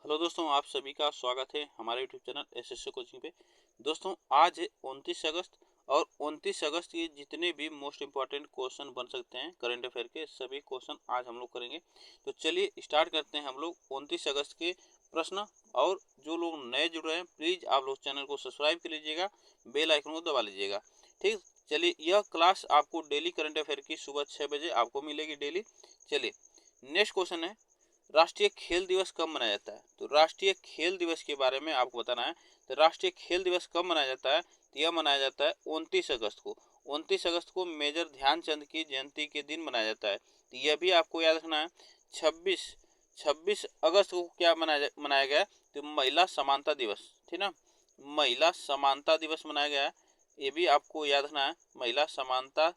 Hello दोस्तों, आप सभी का स्वागत है हमारे यूट्यूब चैनल एसएससी कोचिंग पे। दोस्तों, आज है 29 अगस्त और 29 अगस्त के जितने भी मोस्ट इम्पॉर्टेंट क्वेश्चन बन सकते हैं करंट अफेयर के, सभी क्वेश्चन आज हम लोग करेंगे। तो चलिए स्टार्ट करते हैं हम लोग 29 अगस्त के प्रश्न। और जो लोग नए जुड़ रहे हैं प्लीज़ आप लोग चैनल को सब्सक्राइब कर लीजिएगा, बेल आइकन को दबा लीजिएगा। ठीक, चलिए यह क्लास आपको डेली करंट अफेयर की सुबह 6 बजे आपको मिलेगी डेली। चलिए नेक्स्ट क्वेश्चन है, राष्ट्रीय खेल दिवस कब मनाया जाता है? तो राष्ट्रीय खेल दिवस के बारे में आपको बताना है। तो राष्ट्रीय खेल दिवस कब मनाया जाता है? तो यह मनाया जाता है 29 अगस्त को। 29 अगस्त को मेजर ध्यानचंद की जयंती के दिन मनाया जाता है। तो यह भी आपको याद रखना है। 26 अगस्त को क्या मनाया गया? तो महिला समानता दिवस, ठीक ना, महिला समानता दिवस मनाया गया है। ये भी आपको याद रखना है, महिला समानता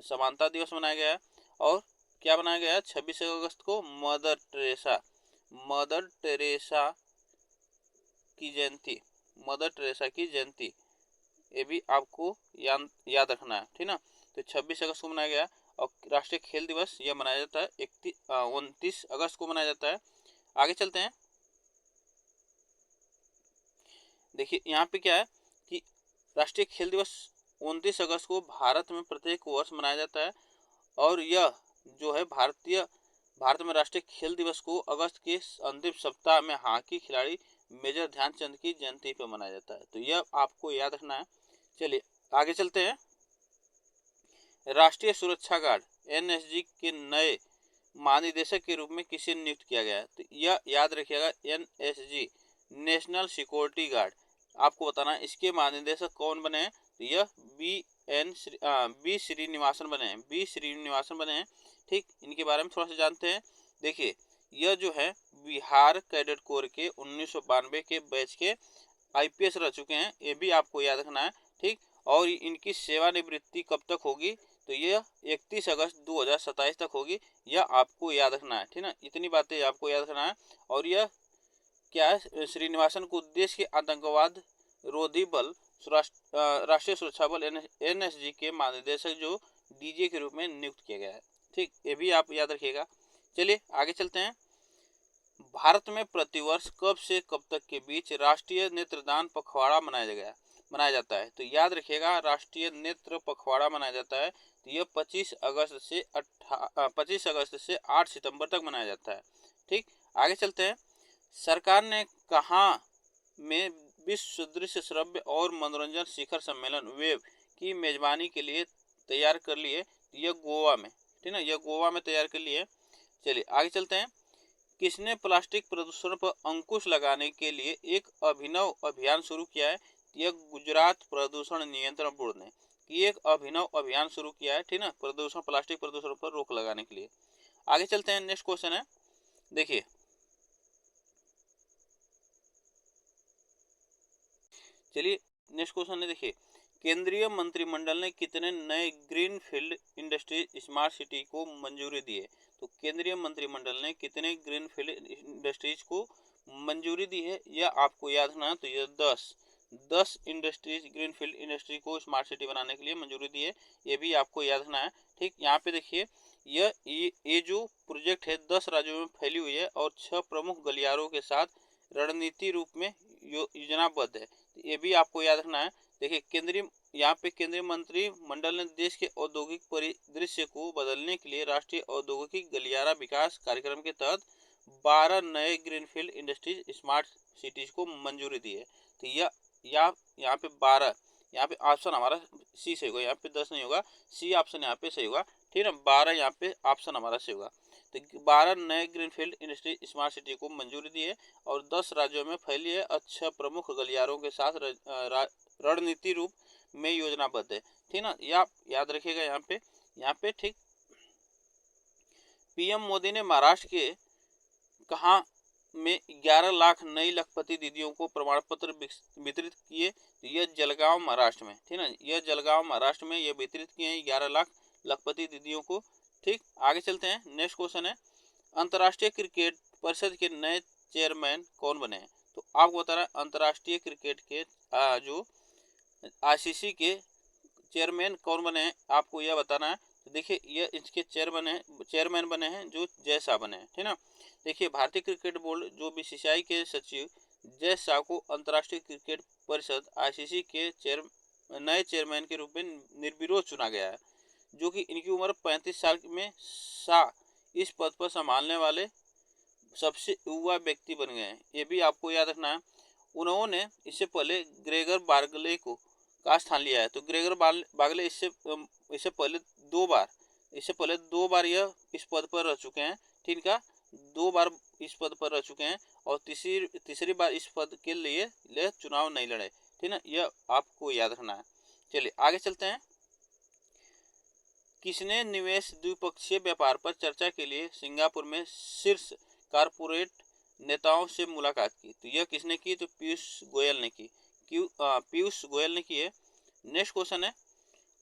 समानता दिवस मनाया गया है। और क्या बनाया गया है 26 अगस्त को? मदर टेरेसा की जयंती, मदर टेरेसा की जयंती। ये भी आपको याद रखना है, ठीक ना। तो 26 अगस्त को मनाया गया। और राष्ट्रीय खेल दिवस यह मनाया जाता है 29 अगस्त को मनाया जाता है। आगे चलते हैं। देखिए यहाँ पे क्या है कि राष्ट्रीय खेल दिवस 29 अगस्त को भारत में प्रत्येक वर्ष मनाया जाता है। और यह जो है भारत में राष्ट्रीय खेल दिवस को अगस्त के अंतिम सप्ताह में हॉकी खिलाड़ी मेजर ध्यानचंद की जयंती पर मनाया जाता है। तो यह आपको याद रखना है। चलिए आगे चलते हैं। राष्ट्रीय सुरक्षा गार्ड एनएसजी के नए महानिदेशक के रूप में किसे नियुक्त किया गया है? तो यह याद रखिएगा, एनएसजी नेशनल सिक्योरिटी गार्ड। आपको बताना है इसके महानिदेशक कौन बने हैं। तो यह बी श्रीनिवासन बने हैं, बी श्रीनिवासन बने हैं। ठीक, इनके बारे में थोड़ा सा जानते हैं। देखिए यह जो है बिहार कैडेट कोर के 1992 के बैच के आईपीएस रह चुके हैं, ये भी आपको याद रखना है। ठीक, और इनकी सेवानिवृत्ति कब तक होगी? तो यह 31 अगस्त 2027 तक होगी। यह आपको याद रखना है, ठीक ना, इतनी बातें आपको याद रखना है। और यह क्या है, श्रीनिवासन को देश के आतंकवाद रोधी बल राष्ट्रीय सुरक्षा बल एनएसजी के महानिदेशक जो डीजे के रूप में नियुक्त किया गया है। ठीक, ये भी आप याद रखिएगा। चलिए आगे चलते हैं। भारत में प्रतिवर्ष कब से कब तक के बीच राष्ट्रीय नेत्रदान पखवाड़ा मनाया जाता है? तो याद रखिएगा, राष्ट्रीय नेत्र पखवाड़ा मनाया जाता है। तो यह 25 अगस्त से 8 सितंबर तक मनाया जाता है। ठीक, आगे चलते हैं। सरकार ने कहाँ में विश्व दृश्य श्रव्य और मनोरंजन शिखर सम्मेलन वेब की मेजबानी के लिए तैयार कर लिए? यह गोवा में, ठीक ना, यह गोवा में तैयार कर लिए। चलिए आगे चलते हैं। किसने प्लास्टिक प्रदूषण पर अंकुश लगाने के लिए एक अभिनव अभियान शुरू किया है? यह गुजरात प्रदूषण नियंत्रण बोर्ड ने एक अभिनव अभियान शुरू किया है, ठीक ना, प्लास्टिक प्रदूषण पर रोक लगाने के लिए। आगे चलते हैं। नेक्स्ट क्वेश्चन है, देखिए चलिए नेक्स्ट क्वेश्चन है, देखिए केंद्रीय मंत्रिमंडल ने कितने नए green field industries smart city को मंजूरी दी है? तो केंद्रीय मंत्रिमंडल ने कितने ग्रीन फील्ड इंडस्ट्रीज को मंजूरी दी है? यह आपको याद रखना है। तो यह 10 इंडस्ट्रीज, ग्रीन फील्ड इंडस्ट्री को स्मार्ट सिटी बनाने के लिए मंजूरी दी है। ये भी आपको याद रखना है। ठीक, यहाँ पे देखिए ये जो प्रोजेक्ट है 10 राज्यों में फैली हुई है और 6 प्रमुख गलियारों के साथ रणनीति रूप में योजनाबद्ध है। ये भी आपको याद रखना है। देखिए यहाँ पे केंद्रीय मंत्रिमंडल ने देश के औद्योगिक परिदृश्य को बदलने के लिए राष्ट्रीय औद्योगिक गलियारा विकास कार्यक्रम के तहत 12 नए ग्रीनफील्ड इंडस्ट्रीज स्मार्ट सिटीज को मंजूरी दी है। तो यहाँ पे 12, यहाँ पे ऑप्शन हमारा सी से होगा, यहाँ पे 10 नहीं होगा, सी ऑप्शन यहाँ पे सही होगा। ठीक है, 12 यहाँ पे ऑप्शन हमारा सही होगा। तो 12 नए ग्रीनफील्ड इंडस्ट्री स्मार्ट सिटी को मंजूरी दी है और 10 राज्यों में फैली है। 6 प्रमुख गलियारों के साथ रणनीति रूप में योजनाबद्ध है, ठीक ना, याद रखिएगा यहाँ पे। ठीक, पीएम मोदी ने महाराष्ट्र के कहाँ में 11 लाख नई लखपति दीदियों को प्रमाण पत्र वितरित किए? यह जलगांव महाराष्ट्र में, ठीक ना, यह जलगांव महाराष्ट्र में यह वितरित किए हैं 11 लाख लखपति दीदियों को। ठीक, आगे चलते हैं। नेक्स्ट क्वेश्चन है, अंतर्राष्ट्रीय क्रिकेट परिषद के नए चेयरमैन कौन बने हैं? तो आपको बता रहा है अंतर्राष्ट्रीय क्रिकेट के जो आईसीसी के चेयरमैन कौन बने हैं, आपको यह बताना है। तो देखिए यह इसके चेयरमैन बने हैं जो जय शाह बने हैं, ठीक ना। देखिए भारतीय क्रिकेट बोर्ड जो बीसीसीआई के सचिव जय शाह को अंतर्राष्ट्रीय क्रिकेट परिषद आईसीसी के नए चेयरमैन के रूप में निर्विरोध चुना गया है, जो कि इनकी उम्र 35 साल में शाह इस पद पर संभालने वाले सबसे युवा व्यक्ति बन गए हैं। ये भी आपको याद रखना है। उन्होंने इससे पहले ग्रेगर बार्गले का स्थान लिया है। तो ग्रेगर बार्गले इससे पहले दो बार यह इस पद पर रह चुके हैं, ठीक है, 2 बार इस पद पर रह चुके हैं और तीसरी बार इस पद के लिए चुनाव नहीं लड़े, ठीक ना, यह आपको याद रखना है। चलिए आगे चलते हैं। किसने निवेश द्विपक्षीय व्यापार पर चर्चा के लिए सिंगापुर में शीर्ष कारपोरेट नेताओं से मुलाकात की? तो यह किसने की? तो पीयूष गोयल ने की। पीयूष गोयल ने की है। नेक्स्ट क्वेश्चन है,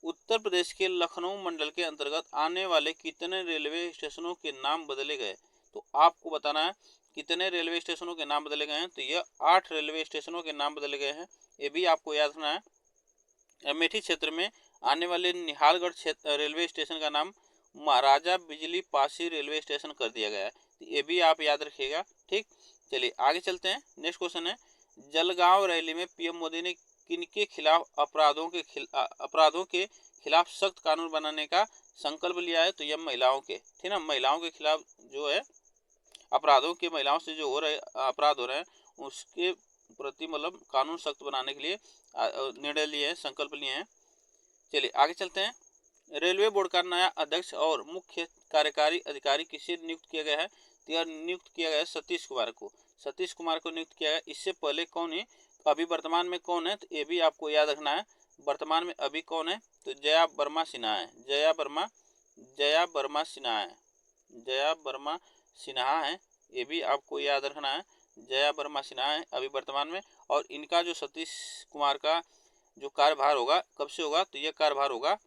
उत्तर प्रदेश के लखनऊ मंडल के अंतर्गत आने वाले कितने रेलवे स्टेशनों के नाम बदले गए? तो आपको बताना है कितने रेलवे स्टेशनों के नाम बदले गए हैं। तो यह 8 रेलवे स्टेशनों के नाम बदले गए हैं, ये भी आपको याद रखना है। अमेठी क्षेत्र में आने वाले निहालगढ़ रेलवे स्टेशन का नाम महाराजा बिजली पासी रेलवे स्टेशन कर दिया गया है, तो ये भी आप याद रखिएगा, ठीक। चलिए आगे चलते हैं। नेक्स्ट क्वेश्चन है, जलगांव रैली में पीएम मोदी ने किनके खिलाफ अपराधों के खिलाफ सख्त कानून बनाने का संकल्प लिया है? तो यह महिलाओं के, ठीक ना, महिलाओं के खिलाफ जो है अपराधों के, महिलाओं से जो अपराध हो रहे हैं उसके प्रति मतलब कानून सख्त बनाने के लिए निर्णय लिए हैं, संकल्प लिए हैं। चलिए आगे चलते हैं। रेलवे बोर्ड का नया अध्यक्ष और मुख्य कार्यकारी अधिकारी किसे नियुक्त किया गया है? तो यह नियुक्त किया गया है सतीश कुमार को। सतीश कुमार को नियुक्त किया गया। इससे पहले कौन है? अभी वर्तमान में कौन है? तो ये भी आपको याद रखना है। वर्तमान में अभी कौन है? तो जया वर्मा सिन्हा है। जया वर्मा सिन्हा है, ये भी आपको याद रखना है। जया वर्मा सिन्हा है अभी वर्तमान में। और इनका जो सतीश कुमार का जो कार्यभार होगा कब से होगा? तो यह कार्यभार होगा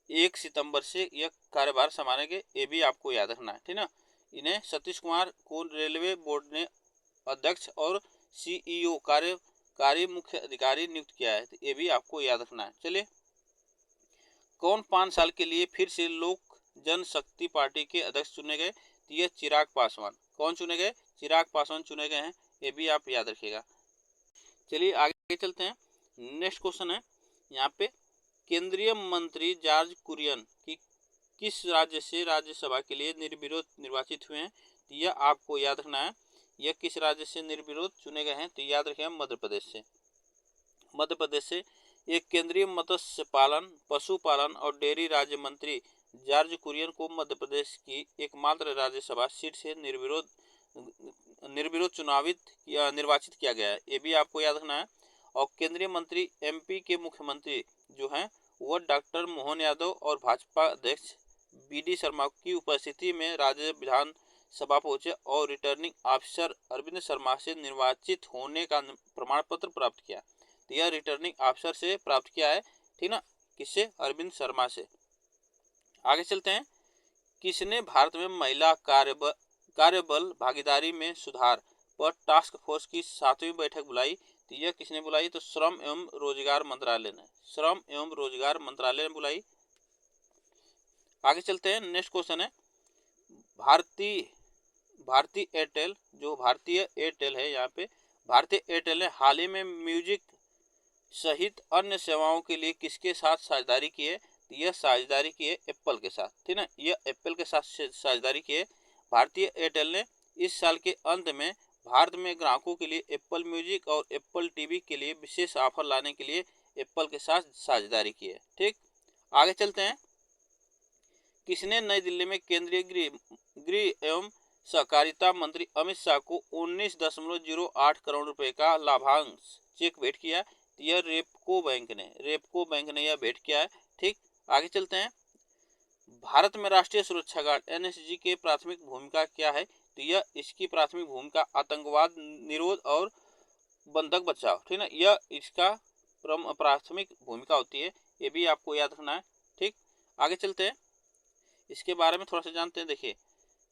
1 सितंबर से यह कार्यभार संभालेंगे, ये भी आपको याद रखना है, ठीक ना। इन्हें सतीश कुमार को रेलवे बोर्ड ने अध्यक्ष और सीईओ कार्यकारी मुख्य अधिकारी नियुक्त किया है, तो ये भी आपको याद रखना है। चलिए, कौन 5 साल के लिए फिर से लोक जनशक्ति पार्टी के अध्यक्ष चुने गए? तो ये चिराग पासवान। कौन चुने गए? चिराग पासवान चुने गए हैं, ये भी आप याद रखिएगा। चलिए आगे चलते हैं। नेक्स्ट क्वेश्चन है यहाँ पे, केंद्रीय मंत्री जॉर्ज कुरियन की किस राज्य से राज्यसभा के लिए निर्विरोध निर्वाचित हुए हैं? तो यह आपको याद रखना है। यह किस राज्य से निर्विरोध चुने गए हैं? तो याद रखिए मध्य प्रदेश से। मध्य प्रदेश से एक केंद्रीय मत्स्य पालन, पशुपालन और डेयरी राज्य मंत्री जॉर्ज कुरियन को मध्य प्रदेश की एकमात्र राज्यसभा सीट से निर्विरोध निर्वाचित किया गया है, ये भी आपको याद रखना है। और केंद्रीय मंत्री एमपी के मुख्यमंत्री जो हैं वह डॉक्टर मोहन यादव और भाजपा अध्यक्ष बीडी शर्मा की उपस्थिति में राज्य विधानसभा पहुंचे और रिटर्निंग ऑफिसर अरविंद शर्मा से निर्वाचित होने का प्रमाण पत्र प्राप्त किया। तो यह रिटर्निंग ऑफिसर से प्राप्त किया है, ठीक ना, किससे? अरविंद शर्मा से। आगे चलते हैं। किसने भारत में महिला कार्यबल भागीदारी में सुधार पर टास्क फोर्स की 7वीं बैठक बुलाई? तो यह किसने बुलाई? तो श्रम एवं रोजगार मंत्रालय ने बुलाई। आगे चलते हैं। नेक्स्ट क्वेश्चन है, भारतीय एयरटेल है, यहाँ पे भारतीय एयरटेल ने हाल ही में म्यूजिक सहित अन्य सेवाओं के लिए किसके साथ साझेदारी की है? तो यह साझेदारी की है एप्पल के साथ, ठीक ना, यह एप्पल के साथ साझेदारी की है। भारतीय एयरटेल ने इस साल के अंत में भारत में ग्राहकों के लिए एप्पल म्यूजिक और एप्पल टीवी के लिए विशेष ऑफर लाने के लिए एप्पल के साथ साझेदारी की है, ठीक। आगे चलते हैं। किसने नई दिल्ली में केंद्रीय गृह एवं सहकारिता मंत्री अमित शाह को 19.08 करोड़ रुपए का लाभांश चेक भेंट किया? यह रेपको बैंक ने यह भेंट किया है, ठीक। आगे चलते हैं। भारत में राष्ट्रीय सुरक्षा गार्ड एनएसजी के प्राथमिक भूमिका क्या है? तो यह इसकी प्राथमिक भूमिका आतंकवाद निरोध और बंधक बचाव, ठीक ना, यह इसका प्राथमिक भूमिका होती है, ये भी आपको याद रखना है, ठीक। आगे चलते हैं, इसके बारे में थोड़ा सा जानते हैं। देखिए,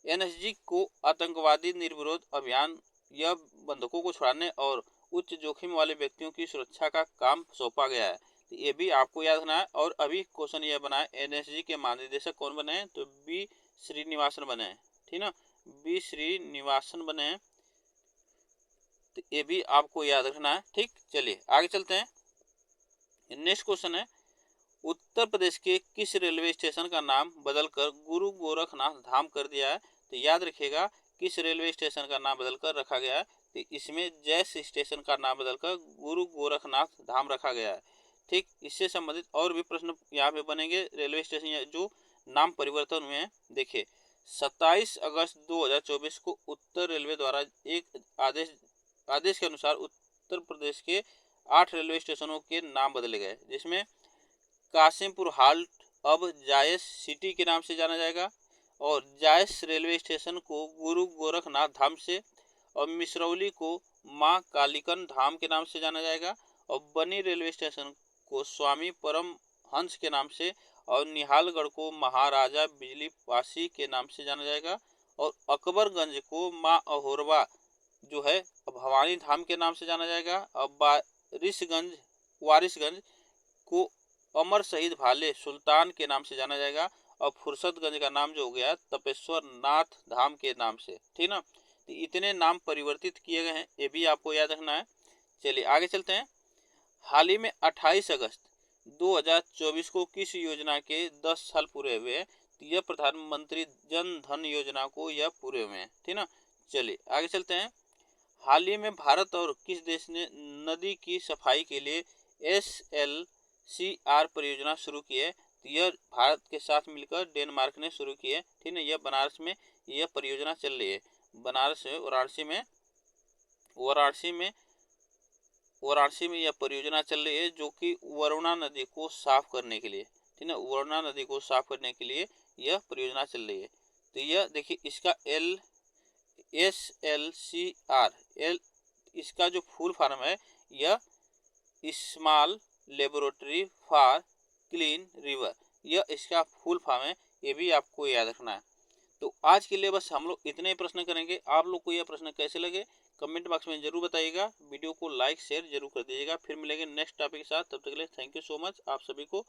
एनएसजी को आतंकवादी निर्विरोध अभियान, यह बंधकों को छुड़ाने और उच्च जोखिम वाले व्यक्तियों की सुरक्षा का काम सौंपा गया है। तो ये भी आपको याद रखना है। और अभी क्वेश्चन ये बना है एनएसजी के महानिदेशक कौन बने हैं, तो बी श्रीनिवासन बने हैं, ठीक ना, बी श्रीनिवासन बने हैं, तो ये भी आपको याद रखना है। ठीक, चलिए आगे चलते हैं। नेक्स्ट क्वेश्चन है उत्तर प्रदेश के किस रेलवे स्टेशन का नाम बदलकर गुरु गोरखनाथ धाम कर दिया है, तो याद रखिएगा किस रेलवे स्टेशन का नाम बदलकर रखा गया है, तो इसमें जैस स्टेशन का नाम बदलकर गुरु गोरखनाथ धाम रखा गया है। ठीक, इससे संबंधित और भी प्रश्न यहाँ पे बनेंगे रेलवे स्टेशन जो नाम परिवर्तन हुए हैं। देखिए 27 अगस्त 2024 को उत्तर रेलवे द्वारा एक आदेश के अनुसार उत्तर प्रदेश के 8 रेलवे स्टेशनों के नाम बदले गए, जिसमें कासिमपुर हाल्ट अब जायस सिटी के नाम से जाना जाएगा, और जायस रेलवे स्टेशन को गुरु गोरखनाथ धाम से, और मिसरौली को माँ कालिकन धाम के नाम से जाना जाएगा, और बनी रेलवे स्टेशन को स्वामी परमहंस के नाम से, और निहालगढ़ को महाराजा बिजली पासी के नाम से जाना जाएगा, और अकबरगंज को माँ अहोरवा जो है भवानी धाम के नाम से जाना जाएगा, और वारिसगंज को अमर शहीद भाले सुल्तान के नाम से जाना जाएगा, और फुर्सतगंज का नाम जो हो गया तपेश्वर नाथ धाम के नाम से, ठीक ना। तो इतने नाम परिवर्तित किए गए हैं, ये भी आपको याद रखना है। चलिए आगे चलते हैं। हाल ही में 28 अगस्त 2024 को किस योजना के 10 साल पूरे हुए हैं, तो यह प्रधानमंत्री जन धन योजना को यह पूरे हुए हैं, ठीक ना। चलिए आगे चलते हैं। हाल ही में भारत और किस देश ने नदी की सफाई के लिए SLCR परियोजना शुरू की है, तो यह भारत के साथ मिलकर डेनमार्क ने शुरू की है, ठीक है। यह बनारस में यह परियोजना चल रही है, बनारस में वाराणसी में यह परियोजना चल रही है, जो कि वरुणा नदी को साफ करने के लिए, ठीक है, वरुणा नदी को साफ करने के लिए यह परियोजना चल रही है। तो यह देखिए इसका SLCR इसका जो फुल फॉर्म है यह small laboratory for clean river, यह इसका फुल फॉर्म है, ये भी आपको याद रखना है। तो आज के लिए बस हम लोग इतने ही प्रश्न करेंगे। आप लोग को यह प्रश्न कैसे लगे कमेंट बॉक्स में जरूर बताइएगा, वीडियो को लाइक शेयर जरूर कर दीजिएगा। फिर मिलेंगे नेक्स्ट टॉपिक के साथ, तब तक के लिए थैंक यू सो मच आप सभी को।